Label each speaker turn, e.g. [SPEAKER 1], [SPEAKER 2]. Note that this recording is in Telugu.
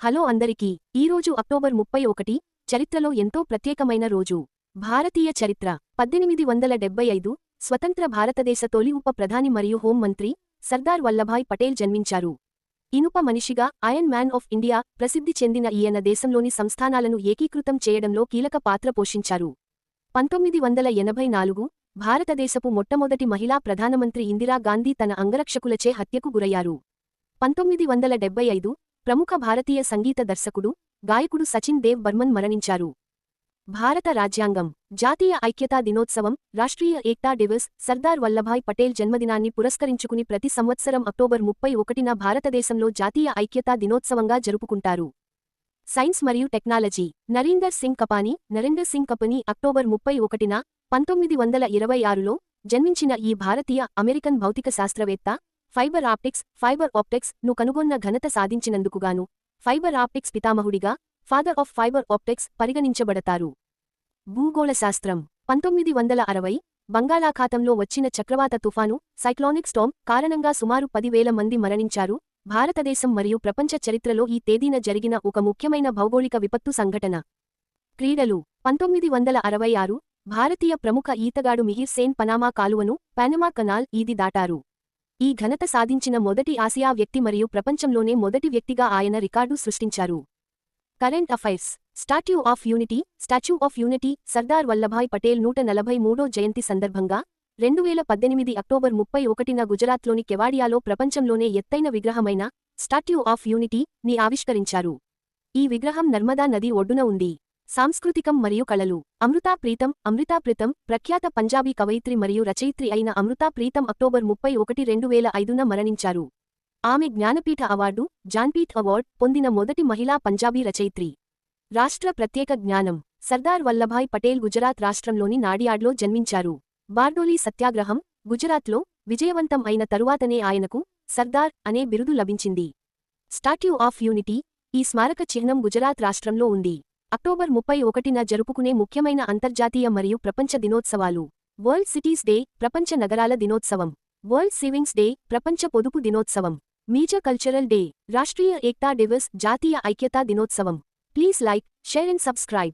[SPEAKER 1] హలో అందరికీ ఈరోజు అక్టోబర్ 31 చరిత్రలో ఎంతో ప్రత్యేకమైన రోజు. భారతీయ చరిత్ర 1875 స్వతంత్ర భారతదేశ తొలి ఉప ప్రధాని మరియు హోం మంత్రి సర్దార్ వల్లభాయ్ పటేల్ జన్మించారు. ఇనుప మనిషిగా ఐరన్ మ్యాన్ ఆఫ్ ఇండియా ప్రసిద్ధి చెందిన ఈయన దేశంలోని సంస్థానాలను ఏకీకృతం చేయడంలో కీలక పాత్ర పోషించారు. 1984 భారతదేశపు మొట్టమొదటి మహిళా ప్రధానమంత్రి ఇందిరా గాంధీ తన అంగరక్షకులచే హత్యకు గురయ్యారు. 1975 ప్రముఖ భారతీయ సంగీత దర్శకుడు, గాయకుడు సచిన్ దేవ్ బర్మన్ మరణించారు. భారత రాజ్యాంగం, జాతీయ ఐక్యతా దినోత్సవం, రాష్ట్రీయ ఏక్తా దివస్ సర్దార్ వల్లభాయ్ పటేల్ జన్మదినాన్ని పురస్కరించుకుని ప్రతి సంవత్సరం అక్టోబర్ 31న భారతదేశంలో జాతీయ ఐక్యతా దినోత్సవంగా జరుపుకుంటారు. సైన్స్ మరియు టెక్నాలజీ, నరేందర్ సింగ్ కపనీ అక్టోబర్ 31న 1926లో జన్మించిన ఈ భారతీయ అమెరికన్ భౌతిక శాస్త్రవేత్త ఫైబర్ ఆప్టిక్స్ ను కనుగొన్న ఘనత సాధించినందుకుగాను ఫైబర్ ఆప్టిక్స్ పితామహుడిగా ఫాదర్ ఆఫ్ ఫైబర్ ఆప్టిక్స్ పరిగణించబడతారు. భూగోళశాస్త్రం 1960 బంగాళాఖాతంలో వచ్చిన చక్రవాత తుఫాను సైక్లోనిక్ స్టార్మ్ కారణంగా సుమారు 10,000 మంది మరణించారు. భారతదేశం మరియు ప్రపంచ చరిత్రలో ఈ తేదీన జరిగిన ఒక ముఖ్యమైన భౌగోళిక విపత్తు సంఘటన. క్రీడలు 1966 భారతీయ ప్రముఖ ఈతగాడు మిహిర్ సేన్ పనామా కాలువను పానమా కెనాల్ ఈది దాటారు. ఈ ఘనత సాధించిన మొదటి ఆసియా వ్యక్తి మరియు ప్రపంచంలోనే మొదటి వ్యక్తిగా ఆయన రికార్డు సృష్టించారు. Current affairs statue of unity Sardar Vallabhbhai Patel 143వ జయంతి సందర్భంగా 2018 అక్టోబర్ 31న గుజరాత్లోని కెవాడియాలో ప్రపంచంలోనే ఎత్తైన విగ్రహమైన స్టాచ్యూ ఆఫ్ యూనిటీ ని ఆవిష్కరించారు. ఈ విగ్రహం నర్మదా నది ఒడ్డున ఉంది. సాంస్కృతికం మరియు కళలు అమృతా ప్రీతం ప్రఖ్యాత పంజాబీ కవయిత్రి మరియు రచయిత్రి అయిన అమృతా ప్రీతం అక్టోబర్ 31, 2005న మరణించారు. ఆమె జ్ఞానపీఠ అవార్డు, జాన్పీఠ్ అవార్డ్ పొందిన మొదటి మహిళా పంజాబీ రచయిత్రి. రాష్ట్ర ప్రత్యేక జ్ఞానం సర్దార్ వల్లభాయ్ పటేల్ గుజరాత్ రాష్ట్రంలోని నాడియాడ్లో జన్మించారు. బార్డోలీ సత్యాగ్రహం గుజరాత్లో విజయవంతం అయిన తరువాతనే ఆయనకు సర్దార్ అనే బిరుదు లభించింది. స్టాట్యూ ఆఫ్ యూనిటీ ఈ స్మారక చిహ్నం గుజరాత్ రాష్ట్రంలో ఉంది. అక్టోబర్ 31న జరుపుకునే ముఖ్యమైన అంతర్జాతీయ మరియు ప్రపంచ దినోత్సవాలు: వరల్డ్ సిటీస్ డే ప్రపంచ నగరాల దినోత్సవం, వరల్డ్ సేవింగ్స్ డే ప్రపంచ పొదుపు దినోత్సవం, మేజర్ కల్చరల్ డే రాష్ట్రీయ ఏక్తా దివస్ జాతీయ ఐక్యతా దినోత్సవం. Please like, share and subscribe.